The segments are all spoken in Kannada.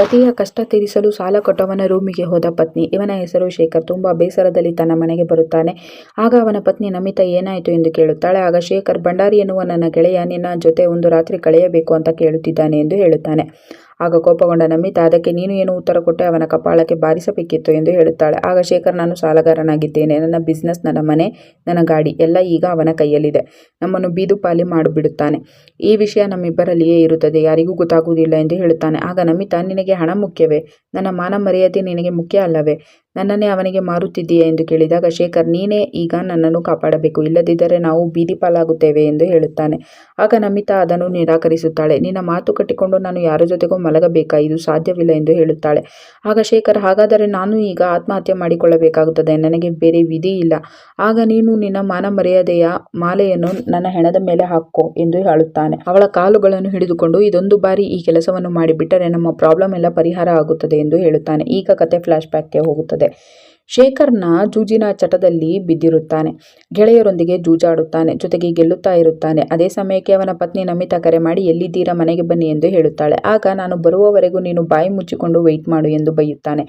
ಪತಿಯ ಕಷ್ಟ ತೀರಿಸಲು ಸಾಲ ಕೊಟ್ಟವನ ರೂಮಿಗೆ ಹೋದ ಪತ್ನಿ. ಇವನ ಹೆಸರು ಶೇಖರ್. ತುಂಬಾ ಬೇಸರದಲ್ಲಿ ತನ್ನ ಮನೆಗೆ ಬರುತ್ತಾನೆ. ಆಗ ಅವನ ಪತ್ನಿ ನಮಿತಾ ಏನಾಯಿತು ಎಂದು ಕೇಳುತ್ತಾಳೆ. ಆಗ ಶೇಖರ್, ಭಂಡಾರಿ ಎನ್ನುವ ನನ್ನ ಗೆಳೆಯ ನಿನ್ನ ಜೊತೆ ಒಂದು ರಾತ್ರಿ ಕಳೆಯಬೇಕು ಅಂತ ಕೇಳುತ್ತಿದ್ದಾನೆ ಎಂದು ಹೇಳುತ್ತಾನೆ. ಆಗ ಕೋಪಗೊಂಡ ನಮಿತಾ, ಅದಕ್ಕೆ ನೀನು ಏನು ಉತ್ತರ ಕೊಟ್ಟೆ? ಅವನ ಕಪಾಳಕ್ಕೆ ಬಾರಿಸಬೇಕಿತ್ತು ಎಂದು ಹೇಳುತ್ತಾಳೆ. ಆಗ ಶೇಖರ್, ನಾನು ಸಾಲಗಾರನಾಗಿದ್ದೇನೆ. ನನ್ನ ಬಿಸ್ನೆಸ್, ನನ್ನ ಮನೆ, ನನ್ನ ಗಾಡಿ ಎಲ್ಲ ಈಗ ಅವನ ಕೈಯಲ್ಲಿದೆ. ನಮ್ಮನ್ನು ಬೀದುಪಾಲಿ ಮಾಡಿಬಿಡುತ್ತಾನೆ. ಈ ವಿಷಯ ನಮ್ಮಿಬ್ಬರಲ್ಲಿಯೇ ಇರುತ್ತದೆ, ಯಾರಿಗೂ ಗೊತ್ತಾಗುವುದಿಲ್ಲ ಎಂದು ಹೇಳುತ್ತಾನೆ. ಆಗ ನಮಿತಾ, ನಿನಗೆ ಹಣ ಮುಖ್ಯವೇ? ನನ್ನ ಮಾನ ಮರ್ಯಾದೆ ನಿನಗೆ ಮುಖ್ಯ ಅಲ್ಲವೇ? ನನ್ನನ್ನೇ ಅವನಿಗೆ ಮಾರುತ್ತಿದ್ದೀಯಾ ಎಂದು ಕೇಳಿದಾಗ ಶೇಖರ್, ನೀನೇ ಈಗ ನನ್ನನ್ನು ಕಾಪಾಡಬೇಕು, ಇಲ್ಲದಿದ್ದರೆ ನಾವು ಬೀದಿ ಪಾಲಾಗುತ್ತೇವೆ ಎಂದು ಹೇಳುತ್ತಾನೆ. ಆಗ ನಮಿತಾ ಅದನ್ನು ನಿರಾಕರಿಸುತ್ತಾಳೆ. ನಿನ್ನ ಮಾತು ಕಟ್ಟಿಕೊಂಡು ನಾನು ಯಾರ ಜೊತೆಗೂ ಮಲಗಬೇಕಾ? ಇದು ಸಾಧ್ಯವಿಲ್ಲ ಎಂದು ಹೇಳುತ್ತಾಳೆ. ಆಗ ಶೇಖರ್, ಹಾಗಾದರೆ ನಾನು ಈಗ ಆತ್ಮಹತ್ಯೆ ಮಾಡಿಕೊಳ್ಳಬೇಕಾಗುತ್ತದೆ, ನನಗೆ ಬೇರೆ ವಿಧಿ ಇಲ್ಲ. ಆಗ ನೀನು ನಿನ್ನ ಮಾನ ಮರ್ಯಾದೆಯ ಮಾಲೆಯನ್ನು ನನ್ನ ಹೆಣದ ಮೇಲೆ ಹಾಕೋ ಎಂದು ಹೇಳುತ್ತಾನೆ. ಅವಳ ಕಾಲುಗಳನ್ನು ಹಿಡಿದುಕೊಂಡು, ಇದೊಂದು ಬಾರಿ ಈ ಕೆಲಸವನ್ನು ಮಾಡಿಬಿಟ್ಟರೆ ನಮ್ಮ ಪ್ರಾಬ್ಲಮ್ ಎಲ್ಲ ಪರಿಹಾರ ಆಗುತ್ತದೆ ಎಂದು ಹೇಳುತ್ತಾನೆ. ಈಗ ಕತೆ ಫ್ಲಾಶ್ ಬ್ಯಾಕ್ಗೆ ಹೋಗುತ್ತದೆ. ಶೇಖರ್ನ ಜೂಜಿನ ಚಟದಲ್ಲಿ ಬಿದ್ದಿರುತ್ತಾನೆ. ಗೆಳೆಯರೊಂದಿಗೆ ಜೂಜಾಡುತ್ತಾನೆ, ಜೊತೆಗೆ ಗೆಲ್ಲುತ್ತಾ ಇರುತ್ತಾನೆ. ಅದೇ ಸಮಯಕ್ಕೆ ಅವನ ಪತ್ನಿ ನಮಿತಾ ಕರೆ ಮಾಡಿ, ಎಲ್ಲಿದ್ದೀರಾ, ಮನೆಗೆ ಬನ್ನಿ ಎಂದು ಹೇಳುತ್ತಾಳೆ. ಆಗ ನಾನು ಬರುವವರೆಗೂ ನೀನು ಬಾಯಿ ಮುಚ್ಚಿಕೊಂಡು ವೆಯ್ಟ್ ಮಾಡು ಎಂದು ಬೈಯುತ್ತಾನೆ.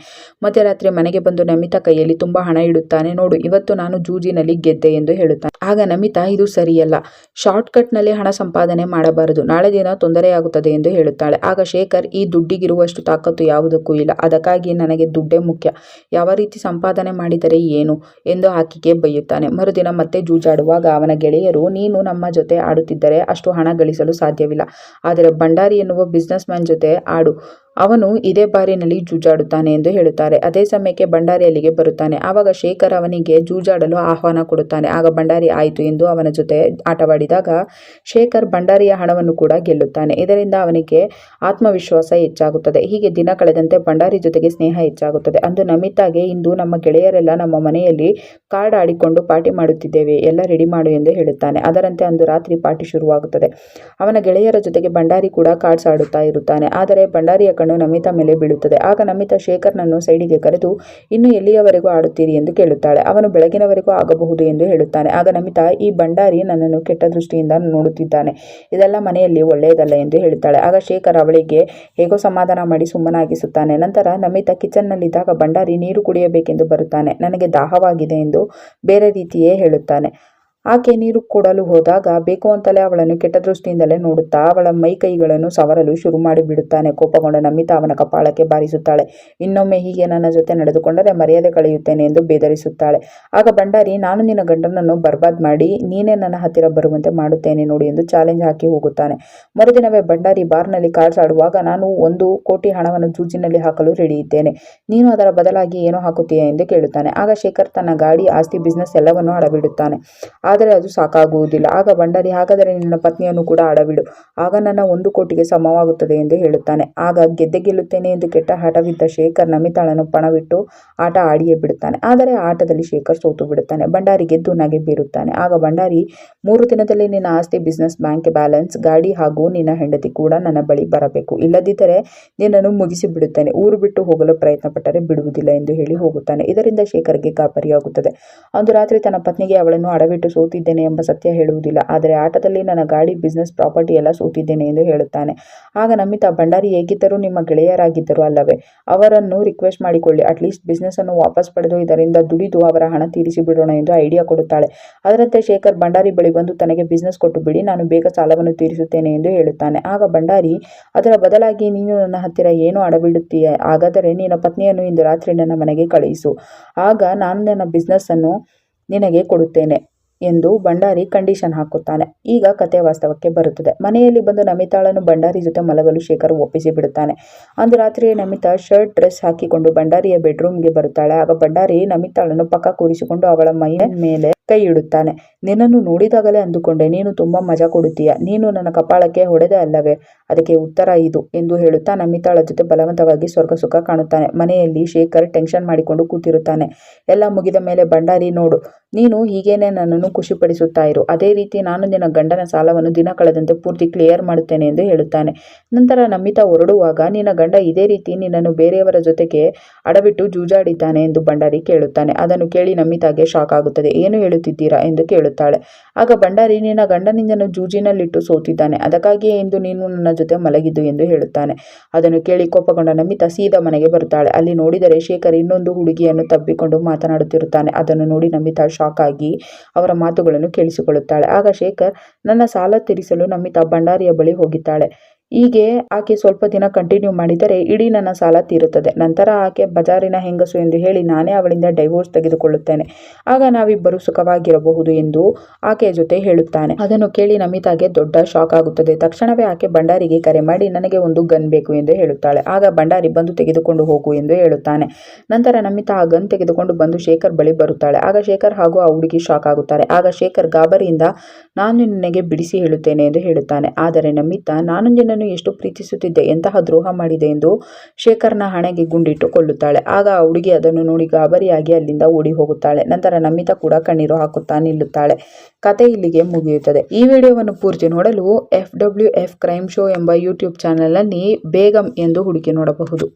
ಮಧ್ಯರಾತ್ರಿ ಮನೆಗೆ ಬಂದು ನಮಿತಾ ಕೈಯಲ್ಲಿ ತುಂಬಾ ಹಣ ಇಡುತ್ತಾನೆ. ನೋಡು, ಇವತ್ತು ನಾನು ಜೂಜಿನಲ್ಲಿ ಗೆದ್ದೆ ಎಂದು ಹೇಳುತ್ತಾನೆ. ಆಗ ನಮಿತಾ, ಇದು ಸರಿಯಲ್ಲ, ಶಾರ್ಟ್ಕಟ್ನಲ್ಲಿ ಹಣ ಸಂಪಾದನೆ ಮಾಡಬಾರದು, ನಾಳೆ ದಿನ ತೊಂದರೆಯಾಗುತ್ತದೆ ಎಂದು ಹೇಳುತ್ತಾಳೆ. ಆಗ ಶೇಖರ್, ಈ ದುಡ್ಡಿಗಿರುವಷ್ಟು ತಾಕತ್ತು ಯಾವುದಕ್ಕೂ ಇಲ್ಲ, ಅದಕ್ಕಾಗಿ ನನಗೆ ದುಡ್ಡೇ ಮುಖ್ಯ, ಯಾವ ರೀತಿ ಸಂಪಾದನೆ ಮಾಡಿದರೆ ಏನು ಎಂದು ಆಕೆಗೆ ಬೈಯುತ್ತಾನೆ. ಮರುದಿನ ಮತ್ತೆ ಜೂಜಾಡುವಾಗ ಅವನ ಗೆಳೆಯರು, ನೀನು ನಮ್ಮ ಜೊತೆ ಆಡುತ್ತಿದ್ದರೆ ಅಷ್ಟು ಹಣ ಗಳಿಸಲು ಸಾಧ್ಯವಿಲ್ಲ, ಆದರೆ ಭಂಡಾರಿ ಎನ್ನುವ ಬಿಸ್ನೆಸ್ ಮ್ಯಾನ್ ಜೊತೆ ಆಡು, ಅವನು ಇದೇ ಬಾರಿನಲ್ಲಿ ಜೂಜಾಡುತ್ತಾನೆ ಎಂದು ಹೇಳುತ್ತಾರೆ. ಅದೇ ಸಮಯಕ್ಕೆ ಭಂಡಾರಿ ಅಲ್ಲಿಗೆ ಬರುತ್ತಾನೆ. ಆವಾಗ ಶೇಖರ್ ಅವನಿಗೆ ಜೂಜಾಡಲು ಆಹ್ವಾನ ಕೊಡುತ್ತಾನೆ. ಆಗ ಭಂಡಾರಿ ಆಯಿತು ಎಂದು ಅವನ ಜೊತೆ ಆಟವಾಡಿದಾಗ ಶೇಖರ್ ಭಂಡಾರಿಯ ಹಣವನ್ನು ಕೂಡ ಗೆಲ್ಲುತ್ತಾನೆ. ಇದರಿಂದ ಅವನಿಗೆ ಆತ್ಮವಿಶ್ವಾಸ ಹೆಚ್ಚಾಗುತ್ತದೆ. ಹೀಗೆ ದಿನ ಕಳೆದಂತೆ ಭಂಡಾರಿ ಜೊತೆಗೆ ಸ್ನೇಹ ಹೆಚ್ಚಾಗುತ್ತದೆ. ಅಂದು ನಮಿತಾಗೆ, ಇಂದು ನಮ್ಮ ಗೆಳೆಯರೆಲ್ಲ ನಮ್ಮ ಮನೆಯಲ್ಲಿ ಕಾರ್ಡ್ ಆಡಿಕೊಂಡು ಪಾರ್ಟಿ ಮಾಡುತ್ತಿದ್ದೇವೆ, ಎಲ್ಲ ರೆಡಿ ಮಾಡು ಎಂದು ಹೇಳುತ್ತಾನೆ. ಅದರಂತೆ ಅಂದು ರಾತ್ರಿ ಪಾರ್ಟಿ ಶುರುವಾಗುತ್ತದೆ. ಅವನ ಗೆಳೆಯರ ಜೊತೆಗೆ ಭಂಡಾರಿ ಕೂಡ ಕಾರ್ಡ್ಸ್ ಆಡುತ್ತಾ ಇರುತ್ತಾನೆ. ಆದರೆ ಭಂಡಾರಿಯ ಕಣ್ಣು ನಮಿತಾ ಮೇಲೆ ಬೀಳುತ್ತದೆ. ಆಗ ನಮಿತಾ ಶೇಖರ್ನನ್ನು ಸೈಡಿಗೆ ಕರೆದು, ಇನ್ನು ಎಲ್ಲಿಯವರೆಗೂ ಆಡುತ್ತೀರಿ ಎಂದು ಕೇಳುತ್ತಾಳೆ. ಅವನು ಬೆಳಗಿನವರೆಗೂ ಆಗಬಹುದು ಎಂದು ಹೇಳುತ್ತಾನೆ. ಆಗ ನಮಿತಾ, ಈ ಭಂಡಾರಿ ನನ್ನನ್ನು ಕೆಟ್ಟ ದೃಷ್ಟಿಯಿಂದ ನೋಡುತ್ತಿದ್ದಾನೆ, ಇದೆಲ್ಲ ಮನೆಯಲ್ಲಿ ಒಳ್ಳೆಯದಲ್ಲ ಎಂದು ಹೇಳುತ್ತಾಳೆ. ಆಗ ಶೇಖರ್ ಅವಳಿಗೆ ಹೇಗೋ ಸಮಾಧಾನ ಮಾಡಿ ಸುಮ್ಮನಾಗಿಸುತ್ತಾನೆ. ನಂತರ ನಮಿತಾ ಕಿಚನ್ನಲ್ಲಿದ್ದಾಗ ಭಂಡಾರಿ ನೀರು ಕುಡಿಯಬೇಕೆಂದು ಬರುತ್ತಾನೆ. ನನಗೆ ದಾಹವಾಗಿದೆ ಎಂದು ಬೇರೆ ರೀತಿಯೇ ಹೇಳುತ್ತಾನೆ. ಆಕೆ ನೀರು ಕೊಡಲು ಹೋದಾಗ ಬೇಕು ಅಂತಲೇ ಅವಳನ್ನು ಕೆಟ್ಟ ದೃಷ್ಟಿಯಿಂದಲೇ ನೋಡುತ್ತಾ ಅವಳ ಮೈ ಕೈಗಳನ್ನು ಸವರಲು ಶುರು ಮಾಡಿಬಿಡುತ್ತಾನೆ. ಕೋಪಗೊಂಡ ನಮಿತಾ ಅವನ ಕಪಾಳಕ್ಕೆ ಬಾರಿಸುತ್ತಾಳೆ. ಇನ್ನೊಮ್ಮೆ ಹೀಗೆ ನನ್ನ ಜೊತೆ ನಡೆದುಕೊಂಡರೆ ಮರ್ಯಾದೆ ಕಳೆಯುತ್ತೇನೆ ಎಂದು ಬೆದರಿಸುತ್ತಾಳೆ. ಆಗ ಭಂಡಾರಿ, ನಾನು ನಿನ್ನ ಗಂಡನನ್ನು ಬರ್ಬಾದ್ ಮಾಡಿ ನೀನೇ ನನ್ನ ಹತ್ತಿರ ಬರುವಂತೆ ಮಾಡುತ್ತೇನೆ ನೋಡು ಎಂದು ಚಾಲೆಂಜ್ ಹಾಕಿ ಹೋಗುತ್ತಾನೆ. ಮರುದಿನವೇ ಭಂಡಾರಿ ಬಾರ್ನಲ್ಲಿ ಕಾರ್ಡ್ಸ್ ಆಡುವಾಗ, ನಾನು 1 ಕೋಟಿ ಹಣವನ್ನು ಜೂಜಿನಲ್ಲಿ ಹಾಕಲು ರೆಡಿ ಇದ್ದೇನೆ, ನೀನು ಅದರ ಬದಲಾಗಿ ಏನು ಹಾಕುತ್ತೀಯಾ ಎಂದು ಕೇಳುತ್ತಾನೆ. ಆಗ ಶೇಖರ್ ತನ್ನ ಗಾಡಿ, ಆಸ್ತಿ, ಬಿಸ್ನೆಸ್ ಎಲ್ಲವನ್ನೂ ಅಡವಿಡುತ್ತಾನೆ. ಆದರೆ ಅದು ಸಾಕಾಗುವುದಿಲ್ಲ. ಆಗ ಭಂಡಾರಿ, ಹಾಗಾದರೆ ನಿನ್ನ ಪತ್ನಿಯನ್ನು ಕೂಡ ಅಡವಿಡು, ಆಗ ನನ್ನ 1 ಕೋಟಿಗೆ ಸಮವಾಗುತ್ತದೆ ಎಂದು ಹೇಳುತ್ತಾನೆ. ಆಗ ಗೆಲ್ಲುತ್ತೇನೆ ಎಂದು ಕೆಟ್ಟ ಹಠವಿದ್ದ ಶೇಖರ್ ನಮಿತಾಳನ್ನು ಪಣವಿಟ್ಟು ಆಟ ಆಡಿಯೇ ಬಿಡುತ್ತಾನೆ. ಆದರೆ ಆಟದಲ್ಲಿ ಶೇಖರ್ ಸೋತು ಬಿಡುತ್ತಾನೆ. ಭಂಡಾರಿ ಗೆದ್ದು ನಗೆ ಬೀರುತ್ತಾನೆ. ಆಗ ಭಂಡಾರಿ, 3 ದಿನದಲ್ಲಿ ನಿನ್ನ ಆಸ್ತಿ, ಬಿಸ್ನೆಸ್, ಬ್ಯಾಂಕ್ ಬ್ಯಾಲೆನ್ಸ್, ಗಾಡಿ ಹಾಗೂ ನಿನ್ನ ಹೆಂಡತಿ ಕೂಡ ನನ್ನ ಬಳಿ ಬರಬೇಕು, ಇಲ್ಲದಿದ್ದರೆ ನಿನ್ನನ್ನು ಮುಗಿಸಿ ಬಿಡುತ್ತೇನೆ, ಊರು ಬಿಟ್ಟು ಹೋಗಲು ಪ್ರಯತ್ನ ಪಟ್ಟರೆ ಬಿಡುವುದಿಲ್ಲ ಎಂದು ಹೇಳಿ ಹೋಗುತ್ತಾನೆ. ಇದರಿಂದ ಶೇಖರ್ಗೆ ಗಾಬರಿಯಾಗುತ್ತದೆ. ಅಂದು ರಾತ್ರಿ ತನ್ನ ಪತ್ನಿಗೆ ಅವಳನ್ನು ಅಡವಿಟ್ಟು ಸೋತಿದ್ದೇನೆ ಎಂಬ ಸತ್ಯ ಹೇಳುವುದಿಲ್ಲ, ಆದರೆ ಆಟದಲ್ಲಿ ನನ್ನ ಗಾಡಿ, ಬಿಸ್ನೆಸ್, ಪ್ರಾಪರ್ಟಿ ಎಲ್ಲ ಸೋತಿದ್ದೇನೆ ಎಂದು ಹೇಳುತ್ತಾನೆ. ಆಗ ನಮಿತಾ, ಭಂಡಾರಿ ಹೇಗಿದ್ದರೂ ನಿಮ್ಮ ಗೆಳೆಯರಾಗಿದ್ದರು ಅಲ್ಲವೇ, ಅವರನ್ನು ರಿಕ್ವೆಸ್ಟ್ ಮಾಡಿಕೊಳ್ಳಿ, ಅಟ್ಲೀಸ್ಟ್ ಬಿಸ್ನೆಸ್ ಅನ್ನು ವಾಪಸ್ ಪಡೆದು ಇದರಿಂದ ದುಡಿದು ಅವರ ಹಣ ತೀರಿಸಿ ಬಿಡೋಣ ಎಂದು ಐಡಿಯಾ ಕೊಡುತ್ತಾಳೆ. ಅದರಂತೆ ಶೇಖರ್ ಭಂಡಾರಿ ಬಳಿ ಬಂದು, ತನಗೆ ಬಿಸ್ನೆಸ್ ಕೊಟ್ಟು ಬಿಡಿ, ನಾನು ಬೇಗ ಸಾಲವನ್ನು ತೀರಿಸುತ್ತೇನೆ ಎಂದು ಹೇಳುತ್ತಾನೆ. ಆಗ ಭಂಡಾರಿ, ಅದರ ಬದಲಾಗಿ ನೀನು ನನ್ನ ಹತ್ತಿರ ಏನು ಅಡವಿಡುತ್ತೀಯ, ಹಾಗಾದರೆ ನಿನ್ನ ಪತ್ನಿಯನ್ನು ಇಂದು ರಾತ್ರಿ ನನ್ನ ಮನೆಗೆ ಕಳುಹಿಸು, ಆಗ ನಾನು ನನ್ನ ಬಿಸ್ನೆಸ್ ಅನ್ನು ನಿನಗೆ ಕೊಡುತ್ತೇನೆ ಎಂದು ಭಂಡಾರಿ ಕಂಡೀಷನ್ ಹಾಕುತ್ತಾನೆ. ಈಗ ಕತೆ ವಾಸ್ತವಕ್ಕೆ ಬರುತ್ತದೆ. ಮನೆಯಲ್ಲಿ ಬಂದು ನಮಿತಾಳನ್ನು ಭಂಡಾರಿ ಜೊತೆ ಮಲಗಲು ಶೇಖರ್ ಒಪ್ಪಿಸಿ ಬಿಡುತ್ತಾನೆ. ಅಂದು ರಾತ್ರಿಯೇ ನಮಿತಾ ಶರ್ಟ್, ಡ್ರೆಸ್ ಹಾಕಿಕೊಂಡು ಭಂಡಾರಿಯ ಬೆಡ್ರೂಮ್ಗೆ ಬರುತ್ತಾಳೆ. ಆಗ ಭಂಡಾರಿ ನಮಿತಾಳನ್ನು ಪಕ್ಕ ಕೂರಿಸಿಕೊಂಡು ಅವಳ ಮೈ ಮೇಲೆ ಕೈ ಇಡುತ್ತಾನೆ. ನಿನ್ನನ್ನು ನೋಡಿದಾಗಲೇ ಅಂದುಕೊಂಡೆ, ನೀನು ತುಂಬಾ ಮಜಾ ಕೊಡುತ್ತೀಯ, ನೀನು ನನ್ನ ಕಪಾಳಕ್ಕೆ ಹೊಡೆದೆ ಅಲ್ಲವೇ, ಅದಕ್ಕೆ ಉತ್ತರ ಇದು ಎಂದು ಹೇಳುತ್ತಾ ನಮಿತಾಳ ಜೊತೆ ಬಲವಂತವಾಗಿ ಸ್ವರ್ಗ ಸುಖ ಕಾಣುತ್ತಾನೆ. ಮನೆಯಲ್ಲಿ ಶೇಖರ್ ಟೆನ್ಷನ್ ಮಾಡಿಕೊಂಡು ಕೂತಿರುತ್ತಾನೆ. ಎಲ್ಲ ಮುಗಿದ ಮೇಲೆ ಭಂಡಾರಿ, ನೋಡು, ನೀನು ಹೀಗೇನೆ ನನ್ನನ್ನು ಖುಷಿಪಡಿಸುತ್ತಾ ಇರು, ಅದೇ ರೀತಿ ನಾನು ನಿನ್ನ ಗಂಡನ ಸಾಲವನ್ನು ದಿನ ಕಳೆದಂತೆ ಪೂರ್ತಿ ಕ್ಲಿಯರ್ ಮಾಡುತ್ತೇನೆ ಎಂದು ಹೇಳುತ್ತಾನೆ. ನಂತರ ನಮಿತಾ ಹೊರಡುವಾಗ, ನಿನ್ನ ಗಂಡ ಇದೇ ರೀತಿ ನಿನ್ನನ್ನು ಬೇರೆಯವರ ಜೊತೆಗೆ ಅಡವಿಟ್ಟು ಜೂಜಾಡಿದ್ದಾನೆ ಎಂದು ಭಂಡಾರಿ ಕೇಳುತ್ತಾನೆ. ಅದನ್ನು ಕೇಳಿ ನಮಿತಾಗೆ ಶಾಕ್ ಆಗುತ್ತದೆ. ಏನು ಹೇಳುತ್ತಿದ್ದೀರಾ ಎಂದು ಕೇಳುತ್ತಾಳೆ. ಆಗ ಭಂಡಾರಿ, ನಿನ್ನ ಗಂಡನಿಂದನು ಜೂಜಿನಲ್ಲಿಟ್ಟು ಸೋತಿದ್ದಾನೆ, ಅದಕ್ಕಾಗಿಯೇ ಇಂದು ನೀನು ನನ್ನ ಜೊತೆ ಮಲಗಿದ್ದು ಎಂದು ಹೇಳುತ್ತಾನೆ. ಅದನ್ನು ಕೇಳಿ ಕೋಪಗೊಂಡ ನಮಿತಾ ಸೀದಾ ಮನೆಗೆ ಬರುತ್ತಾಳೆ. ಅಲ್ಲಿ ನೋಡಿದರೆ ಶೇಖರ್ ಇನ್ನೊಂದು ಹುಡುಗಿಯನ್ನು ತಬ್ಬಿಕೊಂಡು ಮಾತನಾಡುತ್ತಿರುತ್ತಾನೆ. ಅದನ್ನು ನೋಡಿ ನಮಿತಾ ಶಾಕ್ ಆಗಿ ಅವರ ಮಾತುಗಳನ್ನು ಕೇಳಿಸಿಕೊಳ್ಳುತ್ತಾಳೆ. ಆಗ ಶೇಖರ್, ನನ್ನ ಸಾಲ ತೀರಿಸಲು ನಮಿತಾ ಭಂಡಾರಿಯ ಬಳಿ ಹೋಗಿದ್ದಾಳೆ. ಹೀಗೆ ಆಕೆ ಸ್ವಲ್ಪ ದಿನ ಕಂಟಿನ್ಯೂ ಮಾಡಿದರೆ ಇಡೀ ನನ್ನ ಸಾಲ ತೀರುತ್ತದೆ. ನಂತರ ಆಕೆ ಬಜಾರಿನ ಹೆಂಗಸು ಎಂದು ಹೇಳಿ ನಾನೇ ಅವಳಿಂದ ಡೈವೋರ್ಸ್ ತೆಗೆದುಕೊಳ್ಳುತ್ತೇನೆ. ಆಗ ನಾವಿಬ್ಬರು ಸುಖವಾಗಿರಬಹುದು ಎಂದು ಆಕೆಯ ಜೊತೆ ಹೇಳುತ್ತಾನೆ. ಅದನ್ನು ಕೇಳಿ ನಮಿತಾಗೆ ದೊಡ್ಡ ಶಾಕ್ ಆಗುತ್ತದೆ. ತಕ್ಷಣವೇ ಆಕೆ ಭಂಡಾರಿಗೆ ಕರೆ ಮಾಡಿ ನನಗೆ ಒಂದು ಗನ್ ಬೇಕು ಎಂದು ಹೇಳುತ್ತಾಳೆ. ಆಗ ಭಂಡಾರಿ, ಬಂದು ತೆಗೆದುಕೊಂಡು ಹೋಗು ಎಂದು ಹೇಳುತ್ತಾನೆ. ನಂತರ ನಮಿತಾ ಆ ಗನ್ ತೆಗೆದುಕೊಂಡು ಬಂದು ಶೇಖರ್ ಬಳಿ ಬರುತ್ತಾಳೆ. ಆಗ ಶೇಖರ್ ಹಾಗೂ ಆ ಹುಡುಗಿ ಶಾಕ್ ಆಗುತ್ತಾರೆ. ಆಗ ಶೇಖರ್ ಗಾಬರಿಯಿಂದ ನಾನು ನಿನಗೆ ಬಿಡಿಸಿ ಹೇಳುತ್ತೇನೆ ಎಂದು ಹೇಳುತ್ತಾನೆ. ಆದರೆ ನಮಿತಾ, ನಾನು ನಿನ್ನನ್ನು ಎಷ್ಟು ಪ್ರೀತಿಸುತ್ತಿದ್ದೆ, ಎಂತಹ ದ್ರೋಹ ಮಾಡಿದೆ ಎಂದು ಶೇಖರ್ನ ಹಣೆಗೆ ಗುಂಡಿಟ್ಟು ಕೊಲ್ಲುತ್ತಾಳೆ. ಆಗ ಆ ಹುಡುಗಿ ಅದನ್ನು ನೋಡಿ ಗಾಬರಿಯಾಗಿ ಅಲ್ಲಿಂದ ಓಡಿ ಹೋಗುತ್ತಾಳೆ. ನಂತರ ನಮಿತಾ ಕೂಡ ಕಣ್ಣೀರು ಹಾಕುತ್ತಾ ನಿಲ್ಲುತ್ತಾಳೆ. ಕತೆ ಇಲ್ಲಿಗೆ ಮುಗಿಯುತ್ತದೆ. ಈ ವಿಡಿಯೋವನ್ನು ಪೂರ್ತಿ ನೋಡಲು FWF ಕ್ರೈಮ್ ಶೋ ಎಂಬ ಯೂಟ್ಯೂಬ್ ಚಾನೆಲ್ನಲ್ಲಿ ಬೇಗಂ ಎಂದು ಹುಡುಕಿ ನೋಡಬಹುದು.